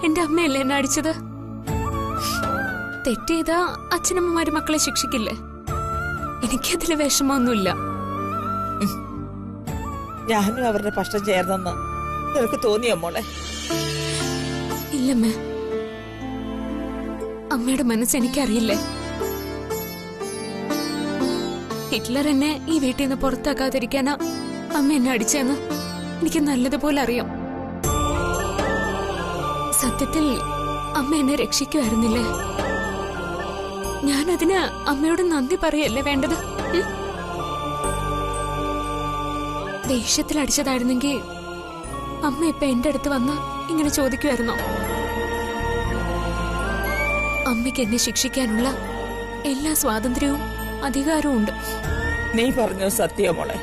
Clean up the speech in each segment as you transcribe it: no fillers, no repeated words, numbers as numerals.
എന്റെ അമ്മയല്ലേ എന്നെ അടിച്ചത്. തെറ്റെയ്താ അച്ഛനമ്മമാര് മക്കളെ ശിക്ഷിക്കില്ലേ? എനിക്കതില് വിഷമമൊന്നുമില്ല. ഞാനും അവരുടെ പക്ഷം ചേർന്നെന്ന് നിനക്ക് തോന്നിയോ മോളെ? ഇല്ലമ്മേ, അമ്മയുടെ മനസ്സ് എനിക്കറിയില്ലേ. ഹിറ്റ്ലർ എന്നെ ഈ വീട്ടിൽ നിന്ന് പുറത്താക്കാതിരിക്കാനാ അമ്മ എന്നെ അടിച്ചെന്ന് എനിക്ക് നല്ലതുപോലെ അറിയാം. സത്യത്തിൽ അമ്മ എന്നെ രക്ഷിക്കുമായിരുന്നില്ലേ? ഞാനതിന് അമ്മയോട് നന്ദി പറയല്ലേ വേണ്ടത്? ദേഷ്യത്തിൽ അടിച്ചതായിരുന്നെങ്കിൽ അമ്മ ഇപ്പൊ എന്റെ അടുത്ത് വന്ന് ഇങ്ങനെ ചോദിക്കുമായിരുന്നോ? അമ്മയ്ക്ക് എന്നെ ശിക്ഷിക്കാനുള്ള എല്ലാ സ്വാതന്ത്ര്യവും അധികാരവും ഉണ്ട്. നീ പറഞ്ഞു സത്യ മോളെ.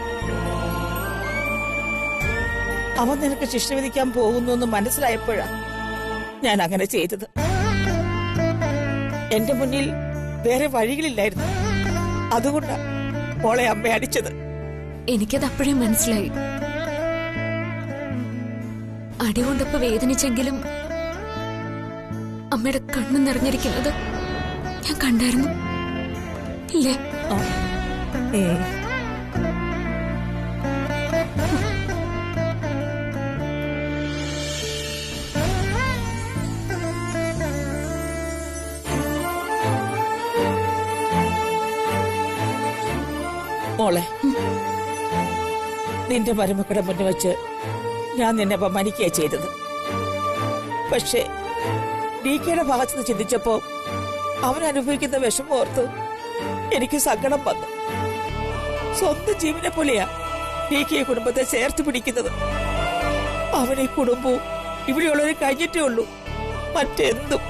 അവൻ നിനക്ക് ശിക്ഷ വിധിക്കാൻ പോകുന്നു എന്ന് മനസ്സിലായപ്പോഴാ ഞാൻ അങ്ങനെ ചെയ്തത്. എന്റെ മുന്നിൽ വേറെ വഴികളില്ലായിരുന്നു. അതുകൊണ്ടാ മോളെ അമ്മ അടിച്ചത്. എനിക്കത് അപ്പോഴേ മനസ്സിലായി. അടികൊണ്ടപ്പോ വേദനിച്ചെങ്കിലും അമ്മയുടെ കണ്ണു നിറഞ്ഞിരിക്കുന്നത് ഞാൻ കണ്ടായിരുന്നു ഇല്ലേ? മോളെ, നിന്റെ മരുമക്കളുടെ മുന്നിൽ വെച്ച് ഞാൻ നിന്നെ അപമാനിക്കുക ചെയ്തത്. പക്ഷേ ഡി.കെയുടെ ഭാഗത്ത് നിന്ന് ചിന്തിച്ചപ്പോ അവൻ അനുഭവിക്കുന്ന വിഷമം ഓർത്ത് എനിക്ക് സങ്കടം വന്നു. സ്വന്തം ജീവനെ പോലെയാ ഡി.കെ കുടുംബത്തെ ചേർത്ത് പിടിക്കുന്നത്. അവനെ കുടുംബവും ഇവിടെയുള്ളവരെ കഴിഞ്ഞിട്ടേ ഉള്ളൂ മറ്റെന്തും.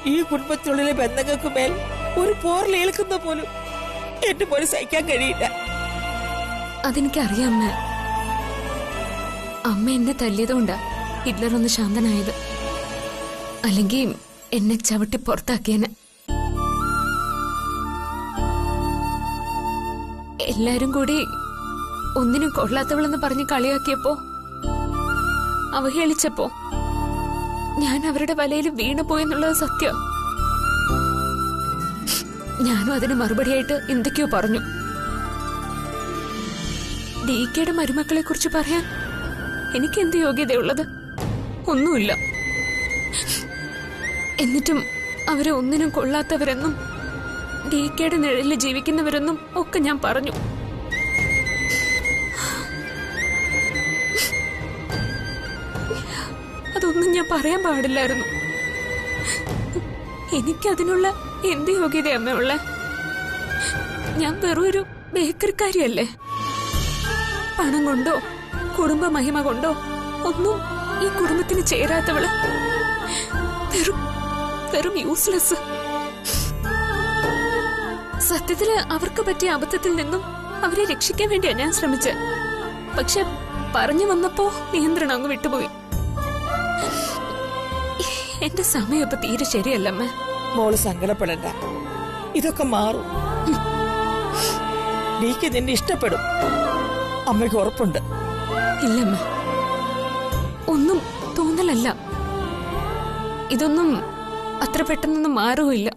ഈ കുടുംബത്തിനുള്ളിലെ ബന്ധങ്ങൾക്ക് മേൽ ഒരു പോറിലേൽക്കുന്ന പോലും എന്റെ പോലെ സഹിക്കാൻ കഴിയില്ല. അതെനിക്കറിയാം. അമ്മ എന്നെ തല്ലിയതുകൊണ്ടാ ഹിറ്റ്ലർ ഒന്ന് ശാന്തനായത്. അല്ലെങ്കിൽ എന്നെ ചവിട്ടി പുറത്താക്കിയനെ. എല്ലാരും കൂടി ഒന്നിനും കൊള്ളാത്തവളെന്ന് പറഞ്ഞ് കളിയാക്കിയപ്പോ, അവഹേളിച്ചപ്പോ ഞാൻ അവരുടെ വലയിൽ വീണുപോയെന്നുള്ളത് സത്യം. ഞാനും അതിന് മറുപടിയായിട്ട് എന്തൊക്കെയോ പറഞ്ഞു. ഡി.കെയുടെ മരുമക്കളെ കുറിച്ച് പറയാൻ എനിക്ക് എന്ത് യോഗ്യതയുള്ളത്? ഒന്നുമില്ല. എന്നിട്ടും അവരെ ഒന്നിനും കൊള്ളാത്തവരെന്നും ഡി.കെയുടെ നിഴലിൽ ജീവിക്കുന്നവരെന്നും ഒക്കെ ഞാൻ പറഞ്ഞു. അതൊന്നും ഞാൻ പറയാൻ പാടില്ലായിരുന്നു. എനിക്കതിനുള്ള എന്ത് യോഗ്യത അമ്മയുള്ള? ഞാൻ വെറൊരു ബേക്കറിക്കാരിയല്ലേ. പണം കൊണ്ടോ കുടുംബ മഹിമ കൊണ്ടോ ഒന്നും ഈ കുടുംബത്തിന് ചേരാത്തവള്. വെറും യൂസ്ലെസ്. സത്യത്തില് അവർക്ക് പറ്റിയ അബദ്ധത്തിൽ നിന്നും അവരെ രക്ഷിക്കാൻ വേണ്ടിയാ ഞാൻ ശ്രമിച്ചത്. പക്ഷെ പറഞ്ഞു വന്നപ്പോ നിയന്ത്രണം അങ്ങ് വിട്ടുപോയി. എന്റെ സമയം ഇപ്പൊ തീരെ ശരിയല്ലമ്മ. മോള് സങ്കടപ്പെടണ്ട, ഇതൊക്കെ മാറും. ഡി.കെ നിന്നെ ഇഷ്ടപ്പെടും, അമ്മയ്ക്ക് ഉറപ്പുണ്ട്. ഇല്ലമ്മ, ഒന്നും തോന്നലല്ല. ഇതൊന്നും അത്ര പെട്ടെന്നൊന്നും മാറുകയില്ല.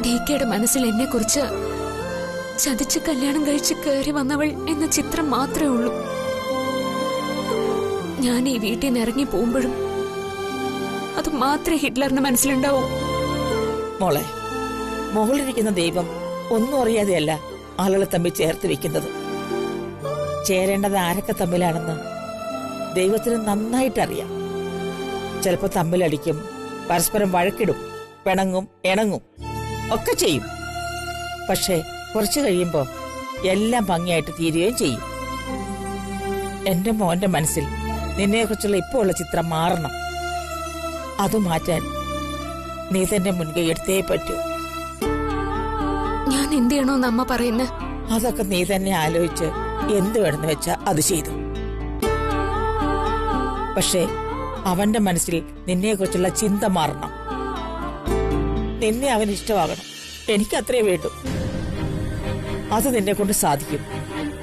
ഡി.കെയുടെ മനസ്സിൽ എന്നെ കുറിച്ച് ചതിച്ച് കല്യാണം കഴിച്ച് കയറി വന്നവൾ എന്ന ചിത്രം മാത്രമേ ഉള്ളൂ. ഞാൻ ഈ വീട്ടിൽ നിന്ന് ഇറങ്ങി പോകുമ്പോഴും അത് മാത്രമേ ഹിറ്റ്ലറിന്റെ മനസ്സിലുണ്ടാവൂ. മോളെ, മുകളിലിരിക്കുന്ന ദൈവം ഒന്നും അറിയാതെയല്ല ആളുകളെ തമ്മിൽ ചേർത്ത് വെക്കുന്നത്. ചേരേണ്ടത് ആരൊക്കെ തമ്മിലാണെന്ന് ദൈവത്തിന് നന്നായിട്ടറിയാം. ചിലപ്പോ തമ്മിലടിക്കും, പരസ്പരം വഴക്കിടും, പിണങ്ങും, ഇണങ്ങും ഒക്കെ ചെയ്യും. പക്ഷെ കുറച്ചു കഴിയുമ്പോ എല്ലാം ഭംഗിയായിട്ട് തീരുകയും ചെയ്യും. എന്റെ മോന്റെ മനസ്സിൽ നിന്നെക്കുറിച്ചുള്ള ഇപ്പോൾ ഉള്ള ചിത്രം മാറണം. അത് മാറ്റാൻ നീ തന്നെ മുൻകൈ എടുത്തേ പറ്റൂ. ഞാൻ എന്ത് ചെയ്യണോന്ന് അമ്മ പറയുന്നേ? അതൊക്കെ നീ തന്നെ ആലോചിച്ച് എന്ത് വേണമെന്ന് വെച്ചാ അത് ചെയ്തു. പക്ഷേ അവന്റെ മനസ്സിൽ നിന്നെക്കുറിച്ചുള്ള ചിന്ത മാറണം. നിന്നെ അവന് ഇഷ്ടമാകണം. എനിക്കത്രേ വേണ്ടൂ. അത് നിന്നെ കൊണ്ട് സാധിക്കും.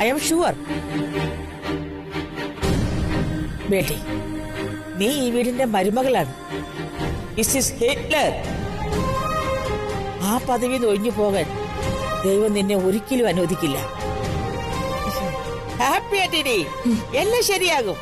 I am sure. ബേട്ടി, നീ ഈ വീടിന്റെ മരുമകളാണ്. Mrs Hitler. ആ പദവി ഒഴിഞ്ഞു പോകാൻ ദൈവം നിന്നെ ഒരിക്കലും അനുവദിക്കില്ല. ഹാപ്പി ആയിട്ടിരി, എല്ലാം ശരിയാകും.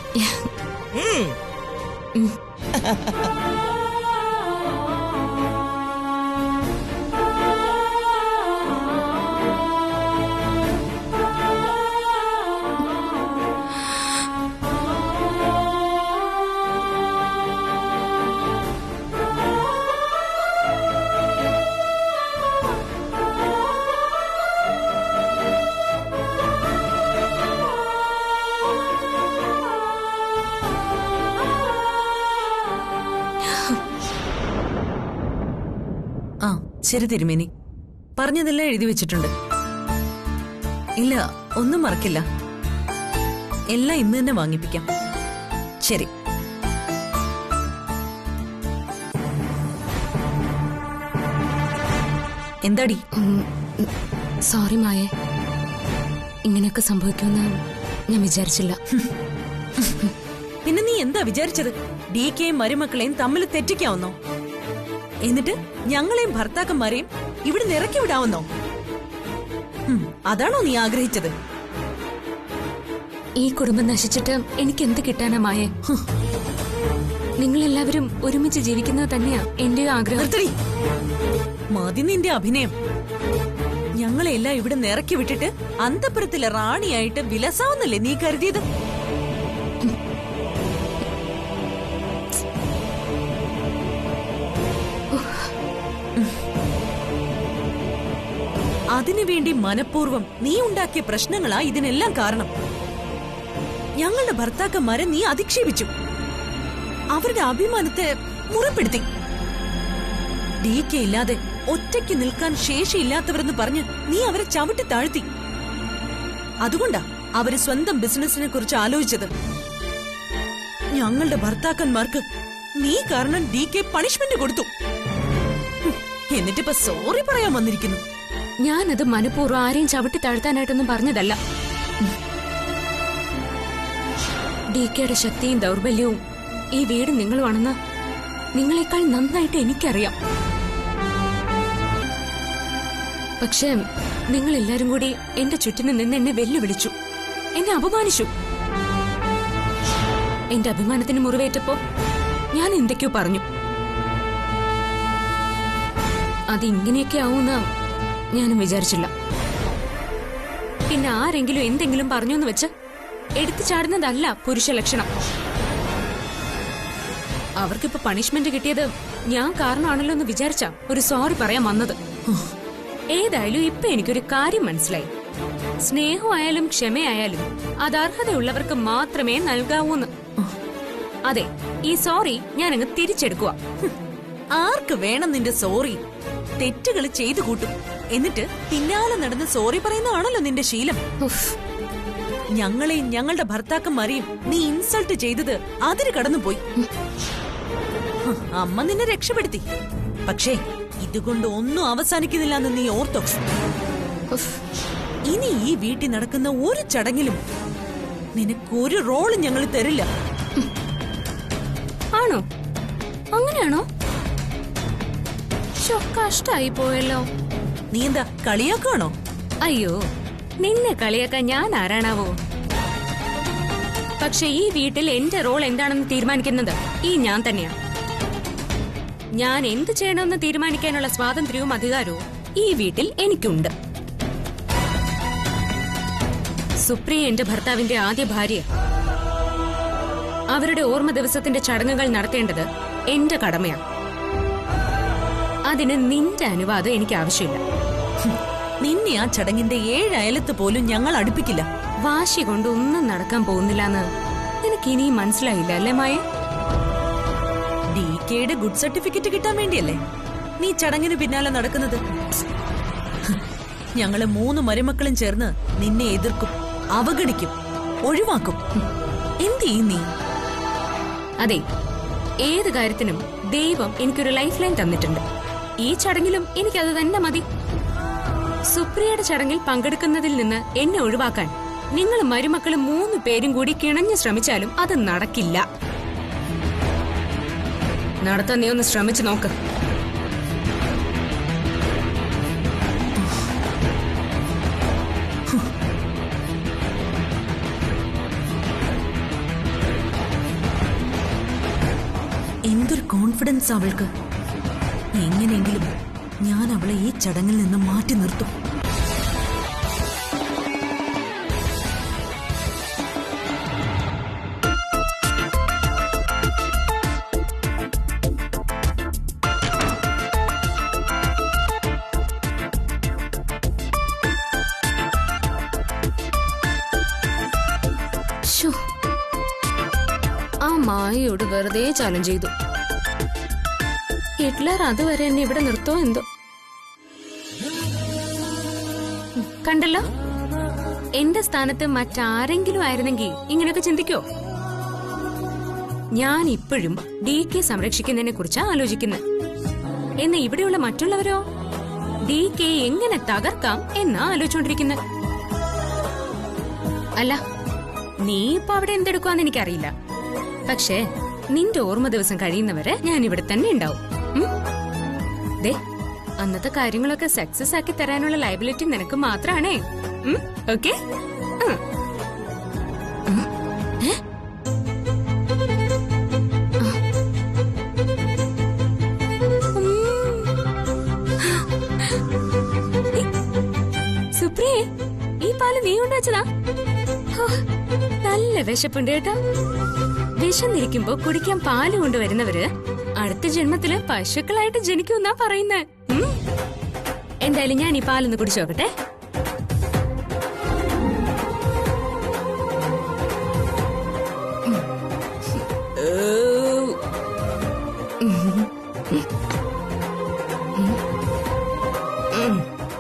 ശരി തിരുമേനി, പറഞ്ഞതെല്ലാം എഴുതി വെച്ചിട്ടുണ്ട്. ഇല്ല, ഒന്നും മറക്കില്ല. എല്ലാം ഇന്ന് തന്നെ വാങ്ങിപ്പിക്കാം. ശരി. എന്താടി? സോറി മായേ, ഇങ്ങനെയൊക്കെ സംഭവിക്കുമെന്ന് ഞാൻ വിചാരിച്ചില്ല. പിന്നെ നീ എന്താ വിചാരിച്ചത്? ഡിക്കെയും മരുമക്കളെയും തമ്മിൽ തെറ്റിക്കാവുന്നോ? എന്നിട്ട് ഞങ്ങളെയും ഭർത്താക്കന്മാരെയും ഇവിടെ ഇറക്കി വിടാവുന്നോ? അതാണോ നീ ആഗ്രഹിച്ചത്? ഈ കുടുംബം നശിച്ചിട്ട് എനിക്ക് എന്ത് കിട്ടാനാ മായേ? നിങ്ങളെല്ലാവരും ഒരുമിച്ച് ജീവിക്കുന്നത് തന്നെയാ എന്റെ ആഗ്രഹം. മതി നിന്റെ അഭിനയം. ഞങ്ങളെല്ലാം ഇവിടെ ഇറക്കി വിട്ടിട്ട് അന്തപുരത്തിലെ റാണിയായിട്ട് വിലസാവുന്നല്ലേ നീ കരുതിയത്? അതിനുവേണ്ടി മനഃപൂർവ്വം നീ ഉണ്ടാക്കിയ പ്രശ്നങ്ങളാ ഇതിനെല്ലാം കാരണം. ഞങ്ങളുടെ ഭർത്താക്കന്മാരെ നീ അധിക്ഷേപിച്ചു, അവരുടെ അഭിമാനത്തെ മുറിപ്പെടുത്തി. ഡികെ ഇല്ലാതെ ഒറ്റയ്ക്ക് നിൽക്കാൻ ശേഷിയില്ലാത്തവരെന്ന് പറഞ്ഞ് നീ അവരെ ചവിട്ടി താഴ്ത്തി. അതുകൊണ്ടാ അവര് സ്വന്തം ബിസിനസിനെ കുറിച്ച് ആലോചിച്ചത്. ഞങ്ങളുടെ ഭർത്താക്കന്മാർക്ക് നീ കാരണം ഡികെ പണിഷ്മെന്റ് കൊടുത്തു. എന്നിട്ടിപ്പോ സോറി പറയാൻ വന്നിരിക്കുന്നു. ഞാനത് മനഃപൂർവ്വം ആരെയും ചവിട്ടി താഴ്ത്താനായിട്ടൊന്നും പറഞ്ഞതല്ല. ഡികെയുടെ ശക്തിയും ദൗർബല്യവും ഈ വീട് നിങ്ങളുമാണെന്ന് നിങ്ങളെക്കാൾ നന്നായിട്ട് എനിക്കറിയാം. പക്ഷേ നിങ്ങളെല്ലാരും കൂടി എന്റെ ചുറ്റിന് നിന്ന് എന്നെ വെല്ലുവിളിച്ചു, എന്നെ അപമാനിച്ചു. എന്റെ അഭിമാനത്തിന് മുറിവേറ്റപ്പോ ഞാൻ എന്തൊക്കെയോ പറഞ്ഞു. അതിങ്ങനെയൊക്കെ ആവൂന്ന് ഞാനും വിചാരിച്ചില്ല. പിന്നെ ആരെങ്കിലും എന്തെങ്കിലും പറഞ്ഞുവെന്ന് വെച്ച് എടുത്തു ചാടുന്നതല്ല പുരുഷ ലക്ഷണം. അവർക്കിപ്പോ പണിഷ്മെന്റ് കിട്ടിയത് ഞാൻ കാരണമാണല്ലോ എന്ന് വിചാരിച്ച ഒരു സോറി പറയാൻ വന്നത്. ഏതായാലും ഇപ്പൊ എനിക്കൊരു കാര്യം മനസ്സിലായി. സ്നേഹമായാലും ക്ഷമയായാലും അത് അർഹതയുള്ളവർക്ക് മാത്രമേ നൽകാവൂന്ന്. അതെ, ഈ സോറി ഞാനങ്ങ് തിരിച്ചെടുക്കുക. ആർക്ക് വേണം നിന്റെ സോറി? തെറ്റുകൾ ചെയ്തു കൂട്ടും, എന്നിട്ട് പിന്നാലെ നടന്ന് സോറി പറയുന്നതാണല്ലോ നിന്റെ ശീലം. ഞങ്ങളെയും ഞങ്ങളുടെ ഭർത്താക്കന്മാരെയും നീ ഇൻസൾട്ട് ചെയ്തത് അതിര് കടന്നുപോയി. അമ്മ നിന്നെ രക്ഷപ്പെടുത്തി. പക്ഷേ ഇതുകൊണ്ട് ഒന്നും അവസാനിക്കുന്നില്ല എന്ന് നീ ഓർത്തോ? ഇനി ഈ വീട്ടിൽ നടക്കുന്ന ഒരു ചടങ്ങിലും നിനക്കൊരു റോളും ഞങ്ങൾ തരില്ല. ആണോ? അങ്ങനെയാണോ? കഷ്ടായി പോയല്ലോ. നീ എന്താ കളിയാക്കാണോ? അയ്യോ, നിന്നെ കളിയാക്കാൻ ഞാൻ ആരാണാവോ? പക്ഷെ ഈ വീട്ടിൽ എന്റെ റോൾ എന്താണെന്ന് തീരുമാനിക്കുന്നത് ഈ ഞാൻ തന്നെയാ. ഞാൻ എന്ത് ചെയ്യണമെന്ന് തീരുമാനിക്കാനുള്ള സ്വാതന്ത്ര്യവും അധികാരവും ഈ വീട്ടിൽ എനിക്കുണ്ട്. സുപ്രിയ എന്റെ ഭർത്താവിന്റെ ആദ്യ ഭാര്യ. അവരുടെ ഓർമ്മ ദിവസത്തിന്റെ ചടങ്ങുകൾ നടത്തേണ്ടത് എന്റെ കടമയാണ്. അതിന് നിന്റെ അനുവാദം എനിക്ക് ആവശ്യമില്ല. നിന്നെ ആ ചടങ്ങിന്റെ 7 അയലത്ത് പോലും ഞങ്ങൾ അടുപ്പിക്കില്ല. വാശി കൊണ്ട് ഒന്നും നടക്കാൻ പോകുന്നില്ലെന്ന് നിനക്ക് ഇനിയും മനസ്സിലായില്ല അല്ലേ മായ? ഡികെയുടെ ഗുഡ് സർട്ടിഫിക്കറ്റ് കിട്ടാൻ വേണ്ടിയല്ലേ നീ ചടങ്ങിന് പിന്നാലെ നടക്കുന്നത്? ഞങ്ങള് 3 മരുമക്കളും ചേർന്ന് നിന്നെ എതിർക്കും, അവഗണിക്കും, ഒഴിവാക്കും. എന്ത് ചെയ്യും നീ? അതെ, ഏത് കാര്യത്തിനും ദൈവം എനിക്കൊരു ലൈഫ് ലൈൻ തന്നിട്ടുണ്ട്. ഈ ചടങ്ങിലും എനിക്കത് തന്നെ മതി. സുപ്രിയയുടെ ചടങ്ങിൽ പങ്കെടുക്കുന്നതിൽ നിന്ന് എന്നെ ഒഴിവാക്കാൻ നിങ്ങൾ മരുമക്കള് 3 പേരും കൂടി കിണഞ്ഞു ശ്രമിച്ചാലും അത് നടക്കില്ല. നടത്താൻ നീ ഒന്ന് ശ്രമിച്ചു നോക്ക്. എന്തൊരു കോൺഫിഡൻസ് അവൾക്ക്. എങ്ങനെയെങ്കിലും ഞാൻ അവളെ ഈ ചടങ്ങിൽ നിന്ന് മാറ്റി നിർത്തും. ശ്ശോ, ആ മായയോട് വെറുതെ ചലഞ്ച് ചെയ്തു. ഹിറ്റ്ലർ അതുവരെ എന്നെ ഇവിടെ നിർത്തോ എന്തോ. കണ്ടല്ലോ, എന്റെ സ്ഥാനത്ത് മറ്റാരെങ്കിലും ആയിരുന്നെങ്കിൽ ഇങ്ങനെയൊക്കെ ചിന്തിക്കോ? ഞാൻ ഇപ്പോഴും DK സംരക്ഷിക്കുന്നതിനെ കുറിച്ചാ ആലോചിക്കുന്നത്. എന്നാ ഇവിടെയുള്ള മറ്റുള്ളവരോ DK എങ്ങനെ തകർക്കാം എന്നാ ആലോചിച്ചോണ്ടിരിക്കുന്നത്. അല്ല, നീ ഇപ്പൊ അവിടെ എന്തെടുക്കുവാന്ന് എനിക്കറിയില്ല. പക്ഷേ നിന്റെ ഓർമ്മ ദിവസം കഴിയുന്നവരെ ഞാൻ ഇവിടെ തന്നെ ഉണ്ടാവും. ദേ, അന്നത്തെ കാര്യങ്ങളൊക്കെ സക്സസ് ആക്കി തരാനുള്ള ലയബിലിറ്റി നിനക്ക് മാത്രാണേ. ഓക്കെ? സുപ്രിയേ, ഈ പാല് നീ ഉണ്ടാച്ചതാ? നല്ല വിശപ്പുണ്ട് കേട്ടോ. വിശന്നിരിക്കുമ്പോ കുടിക്കാൻ പാല് കൊണ്ടുവരുന്നവര് അടുത്ത ജന്മത്തില് പശുക്കളായിട്ട് ജനിക്കുമെന്നാ പറയുന്നേ. എന്തായാലും ഞാൻ ഈ പാലൊന്ന് കുടിച്ചു നോക്കട്ടെ.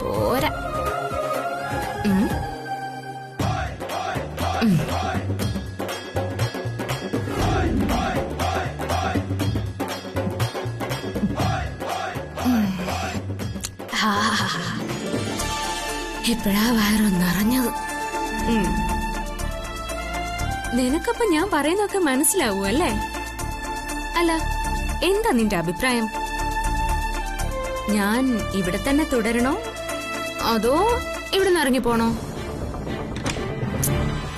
പോരാ. ഇപ്പഴാ വയറൊന്നറിഞ്ഞത്. നിനക്കപ്പൊ ഞാൻ പറയുന്നൊക്കെ മനസ്സിലാവൂ അല്ലേ? അല്ല, എന്താ നിന്റെ അഭിപ്രായം? ഞാൻ ഇവിടെ തന്നെ തുടരണോ അതോ ഇവിടെ നിന്ന് ഇറങ്ങിപ്പോണോ?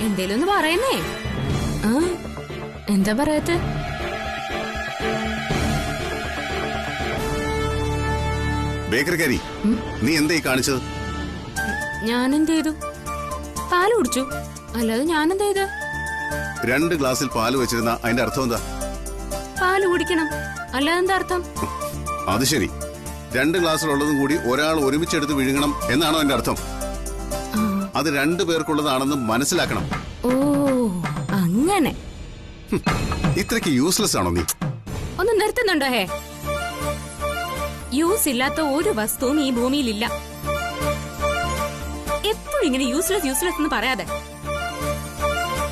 എന്തേലും ഒന്ന് പറയുന്നേ. എന്താ പറയത്ത്? ബേക്കറിക്കാരി, നീ എന്തായി കാണിച്ചത്? ഞാൻ എന്ത് ചെയ്തു? പാല് കുടിച്ചു, അല്ലാതെ ഞാൻ എന്ത് ചെയ്തു? 2 ഗ്ലാസ്സിൽ പാല് വെച്ചിരുന്ന അതിന്റെ അർത്ഥം എന്താ? പാല് കുടിക്കണം, അല്ലാതെ എന്താ അർത്ഥം? അത് ശരി, 2 ഗ്ലാസ്സിലുള്ളതും കൂടി ഒരാൾ ഒരുമിച്ചെടുത്ത് വിഴുങ്ങണം എന്നാണോ അതിന്റെ അർത്ഥം? അത് 2 പേർക്കുള്ളതാണെന്ന് മനസ്സിലാക്കണം. ഓ, അങ്ങനെ. ഇത്രയ്ക്ക് യൂസ്ലെസ് ആണോ നീ? ഒന്ന് നിർത്തുന്നുണ്ടോ? ഹേ, യൂസ് ഇല്ലാത്ത ഒരു വസ്തുവും ഈ ഭൂമിയിലില്ല. എപ്പോഴും ഇങ്ങനെ യൂസ്ലെസ് യൂസ്ലെസ് എന്ന് പറയാതെ.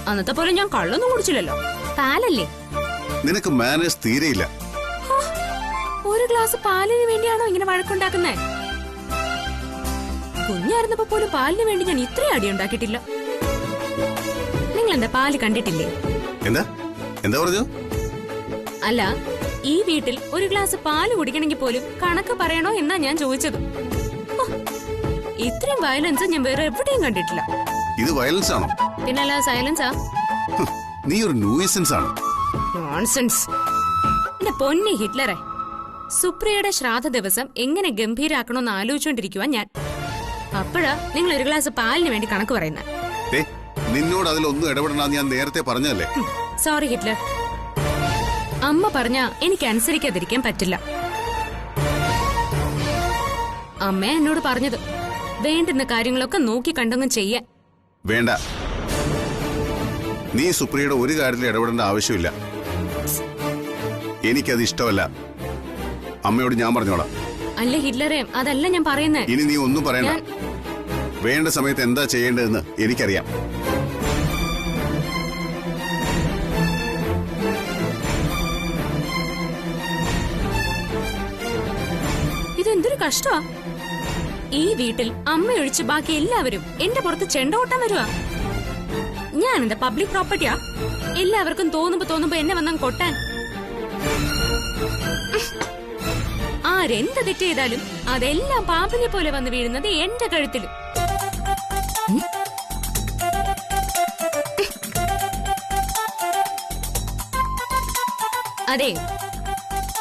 അന്നത്തെ പോലെ ഞാൻ കള്ളൊന്നും കുടിച്ചില്ലല്ലോ, പാലല്ലേ. നിനക്ക് മാനേഴ്സ് തീരെയില്ല. ഒരു ഗ്ലാസ് പാലിന് വേണ്ടിയാണോ ഇങ്ങനെ വഴക്കുണ്ടാക്കുന്നേ? കുഞ്ഞായിരുന്നപ്പോ പോലും പാലിന് വേണ്ടി ഞാൻ ഇത്രയും അടി ഉണ്ടാക്കിയിട്ടില്ല. നിങ്ങൾ എന്താ പാല് കണ്ടിട്ടില്ലേ? എന്താ എന്താ പറഞ്ഞു? അല്ല, ഈ വീട്ടിൽ ഒരു ഗ്ലാസ് പാല് കുടിക്കണമെങ്കിൽ പോലും കണക്ക് പറയണോ എന്നാ ഞാൻ ചോദിച്ചത്. ഇത്രയും വയലൻസ് ഞാൻ വേറെ എവിടെയും കണ്ടിട്ടില്ല. ഇത് വയലൻസ് ആണോ? പിന്നല്ല, സൈലൻസാ. നീ ഒരു ന്യൂസൻസ് ആണ്. നോൺസെൻസ്. എന്റെ പൊന്നി ഹിറ്റ്ലറെ, സുപ്രിയയുടെ ശ്രാദ്ധ ദിവസം എങ്ങനെ ഗംഭീരാക്കണമെന്ന് ആലോചിച്ചോണ്ടിരിക്കുവാ ഞാൻ. അപ്പോഴാ നിങ്ങൾ ഒരു ഗ്ലാസ് പാലിന് വേണ്ടി കണക്ക് പറയുന്നത്. നിന്നോട് അതിലൊന്നും ഇടപെടണമെന്ന് ഞാൻ നേരത്തെ പറഞ്ഞല്ലേ. സോറി ഹിറ്റ്ലർ, അമ്മ പറഞ്ഞ എനിക്ക് അനുസരിക്കാതിരിക്കാൻ പറ്റില്ല. അമ്മ എന്നോട് പറഞ്ഞത് വേണ്ടുന്ന കാര്യങ്ങളൊക്കെ നോക്കി കണ്ടങ്ങ് ചെയ്യാൻ. വേണ്ട, നീ സുപ്രിയയുടെ ഒരു കാര്യത്തിൽ ഇടപെടേണ്ട ആവശ്യമില്ല. എനിക്കത് ഇഷ്ടമല്ല. അമ്മയോട് ഞാൻ പറഞ്ഞോളാം. അല്ല ഹിറ്റ്ലറെ, അതല്ല ഞാൻ പറയുന്നേ. ഇനി നീ ഒന്നും പറയണ്ട. വേണ്ട സമയത്ത് എന്താ ചെയ്യേണ്ടതെന്ന് എനിക്കറിയാം. ഇതെന്തൊരു കഷ്ടമാ. ഈ വീട്ടിൽ അമ്മയൊഴിച്ച് ബാക്കി എല്ലാവരും എന്റെ പുറത്ത് ചെണ്ടോട്ടം വരുവാ. ഞാൻ എന്താ പബ്ലിക് പ്രോപ്പർട്ടിയാ? എല്ലാവർക്കും തോന്നുമ്പോ എന്നെ വന്നാൽ കൊട്ടാൻ. ആരെന്ത് തെറ്റ് ചെയ്താലും അതെല്ലാം പാമ്പിനെ പോലെ വന്ന് വീഴുന്നത് എന്റെ കഴുത്തില്. അതെ,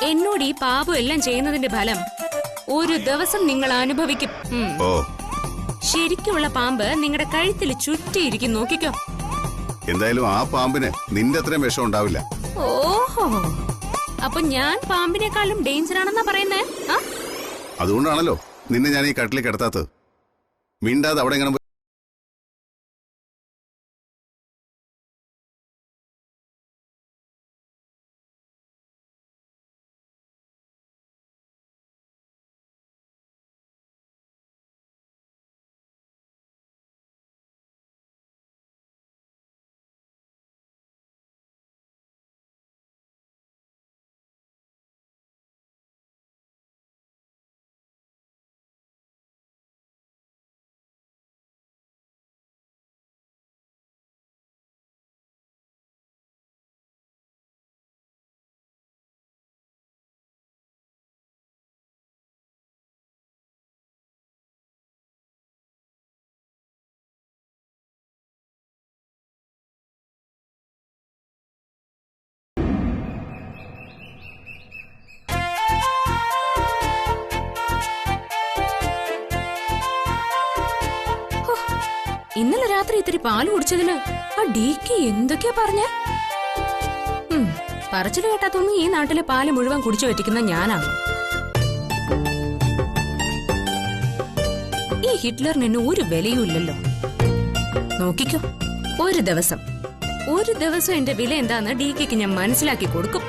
എന്നോട് ഈ പാപം എല്ലാം ചെയ്യുന്നതിന്റെ ഫലം ഒരു ദിവസം നിങ്ങൾ അനുഭവിക്കും. ശരിക്കുള്ള പാമ്പ് നിങ്ങളുടെ കഴുത്തിൽ ചുറ്റിയിരിക്കും, നോക്കിക്കോ. എന്തായാലും ആ പാമ്പിന് നിന്റെ അത്രയും വിഷം ഉണ്ടാവില്ല. ഓഹോ, അപ്പൊ ഞാൻ പാമ്പിനെക്കാളും ഡേഞ്ചർ ആണെന്നാ പറയുന്നേ? അതുകൊണ്ടാണല്ലോ നിന്നെ ഞാൻ ഈ കട്ടിൽ കിടത്താത്തത്. മിണ്ടാതെ അവിടെ എങ്ങനെ. ഇന്നലെ രാത്രി ഇത്തിരി പാല് കുടിച്ചതിന് ആ ഡിക്ക് എന്തൊക്കെയാ പറഞ്ഞ? പറച്ചില് കേട്ടാത്തൊന്നും ഈ നാട്ടിലെ പാല് മുഴുവൻ കുടിച്ചു പറ്റിക്കുന്ന ഞാനാണ്. ഈ ഹിറ്റ്ലറിന് ഒരു വിലയും ഇല്ലല്ലോ. നോക്കിക്കോ, ഒരു ദിവസം എന്റെ വില എന്താന്ന് ഡിക്ക് ഞാൻ മനസ്സിലാക്കി കൊടുക്കും.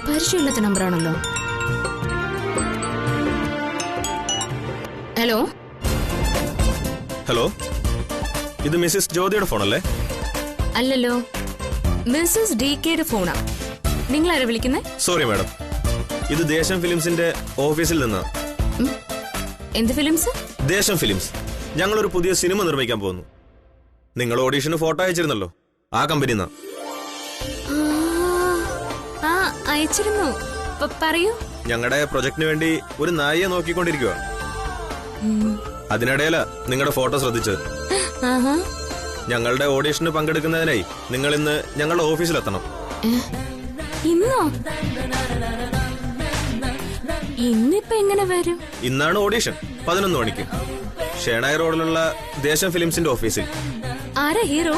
പരിചയമില്ലാത്ത നമ്പറാണല്ലോ. ഹലോ ഹലോ, ഇത് മിസ്സിസ് ജ്യോതിയുടെ ഫോണല്ലേ? അല്ലല്ലോ, മിസ്സസ് DKയുടെ ഫോണാ. നിങ്ങൾ ആരാ വിളിക്കുന്നേ? സോറി മാഡം, ഇത് ദേശം ഫിലിംസിന്റെ ഓഫീസിൽ നിന്ന്. എന്ത് ഫിലിംസ്? ദേശം ഫിലിംസ്. ഞങ്ങളൊരു പുതിയ സിനിമ നിർമ്മിക്കാൻ പോകുന്നു. നിങ്ങൾ ഓഡീഷന് ഫോട്ടോ അയച്ചിരുന്നല്ലോ, ആ കമ്പനിന്നാ. അയച്ചിരുന്നു. പറയൂ. ഞങ്ങളുടെ പ്രൊജക്ടിന് വേണ്ടി ഒരു നായിയെ നോക്കിക്കൊണ്ടിരിക്കുക. അതിനിടയില നിങ്ങളുടെ ഫോട്ടോ ശ്രദ്ധിച്ചത്. ഞങ്ങളുടെ ഓഡീഷന് പങ്കെടുക്കുന്നതിനായി നിങ്ങൾ ഇന്ന് ഞങ്ങളുടെ ഓഫീസിലെത്തണം. ഇന്നോ? ഇന്നിപ്പോ എങ്ങനെ വരും? ഇന്നാണ് ഓഡീഷൻ, 11 മണിക്ക് ഷേണായി റോഡിലുള്ള ദേശം ഫിലിംസിന്റെ ഓഫീസിൽ. ആരാ ഹീറോ?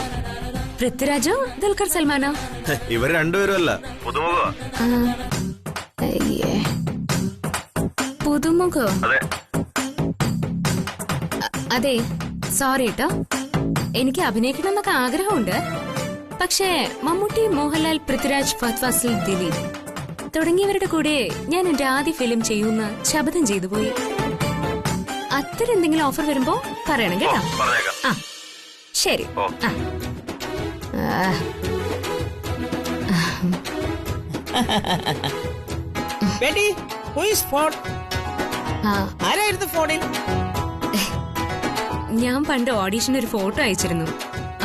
പൃഥ്വിരാജോ ദുൽഖർ സൽമാനോ? ഇവർ രണ്ടുപേരും അല്ല, പുതുമുഖോ? അതെ, സോറി കേട്ടോ, എനിക്ക് അഭിനയിക്കണം എന്നൊക്കെ ആഗ്രഹമുണ്ട്. പക്ഷേ മമ്മൂട്ടി, മോഹൻലാൽ, പൃഥ്വിരാജ്, ഫഹദ് ഫാസിൽ, ദിലീപ് തുടങ്ങിയവരുടെ കൂടെ ഞാൻ എന്റെ ആദ്യ ഫിലിം ചെയ്യുന്ന ശപഥം ചെയ്തു പോയി. അത്തരം എന്തെങ്കിലും ഓഫർ വരുമ്പോ പറയണം കേട്ടോ. ആ ശരി. ആരായിരുന്നു ഫോണിൽ? ഞാൻ പണ്ട് ഓഡീഷന് ഒരു ഫോട്ടോ അയച്ചിരുന്നു.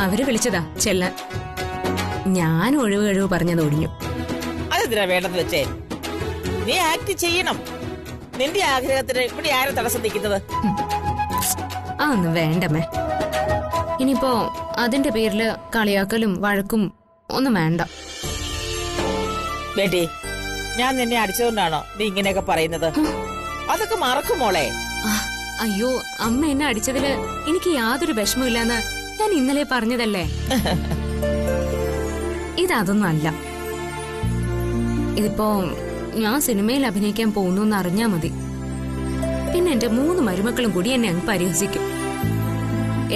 അവര് വിളിച്ചതാ ചെല്ലാൻ. ഞാൻ ഒഴിവ് പറഞ്ഞത് ഒടിഞ്ഞു. അതെന്തിനാ വേണ്ടെന്ന് വെച്ചേ? നീ ആക്ട് ചെയ്യണം. നിന്റെ ആഗ്രഹത്തിന് ഇവിടെ ആരും തടസ്സം നിൽക്കുന്നത്? അതൊന്നും വേണ്ടമ്മേ. ഇനിയിപ്പോ അതിന്റെ പേരില് കളിയാക്കലും വഴക്കും ഒന്നും വേണ്ട. ബേട്ടി, ഞാൻ നിന്നെ അടിച്ചതുകൊണ്ടാണോ നീ ഇങ്ങനെയൊക്കെ പറയുന്നത്? അതൊക്കെ മറക്കും മോളെ. അയ്യോ, അമ്മ എന്നെ അടിച്ചതില് എനിക്ക് യാതൊരു വിഷമമില്ലാന്ന് ഞാൻ ഇന്നലെ പറഞ്ഞതല്ലേ. ഇതൊന്നും അല്ല. ഇതിപ്പോ ഞാൻ സിനിമയിൽ അഭിനയിക്കാൻ പോകുന്നു എന്ന് അറിഞ്ഞാ മതി. പിന്നെ എന്റെ 3 മരുമക്കളും കൂടി എന്നെ അങ്ങ് പരിഹസിക്കും.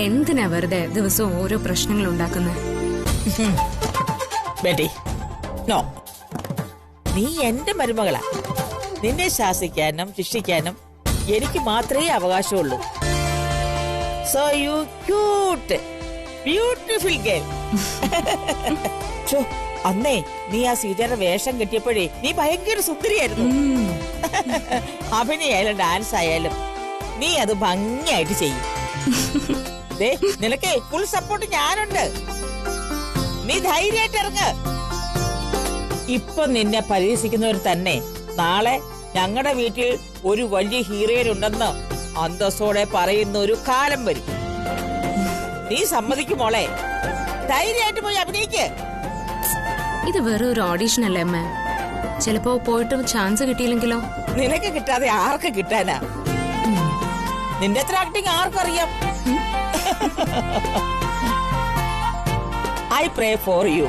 എന്തിനാ വെറുതെ ദിവസവും ഓരോ പ്രശ്നങ്ങൾ ഉണ്ടാക്കുന്നത്? ബേട്ടി, നോ, നീ എന്റെ മരുമകളാ. നിന്നെ ശാസിക്കാനും ശിക്ഷിക്കാനും എനിക്ക് മാത്രമേ അവകാശമുള്ളൂ. So you cute beautiful girl. അന്നേ നീ ആ സീതയുടെ വേഷം കെട്ടിയപ്പോഴേ നീ ഭയങ്കര സുന്ദരിയായിരുന്നു. അഭിനയായാലും ഡാൻസ് ആയാലും നീ അത് ഭംഗിയായിട്ട് ചെയ്യും. ദേ, നിനക്കേ ഫുൾ സപ്പോർട്ട് ഞാനുണ്ട്. നീ ധൈര്യമായിട്ട് ഇറങ്ങ്. ഇപ്പൊ നിന്നെ പരിഹസിക്കുന്നവർ തന്നെ നാളെ ഞങ്ങളുടെ വീട്ടിൽ ഒരു വലിയ ഹീറോയിൻ ഉണ്ടെന്ന് അന്തസ്സോടെ പറയുന്ന ഒരു കാലം വരും. നീ സമ്മതിക്കുമോളെ? ധൈര്യമായിട്ട് പോയി അഭിനയിക്ക്. ഇത് വെറും ഒരു ഓഡീഷൻ അല്ലേ അമ്മ? ചിലപ്പോ പോയിട്ട് ചാൻസ് കിട്ടിയില്ലെങ്കിലോ? നിനക്ക് കിട്ടാതെ ആർക്ക് കിട്ടാനാ? നിന്റെ അത്ര ആക്ടിങ് ആർക്കറിയാം? I pray for you.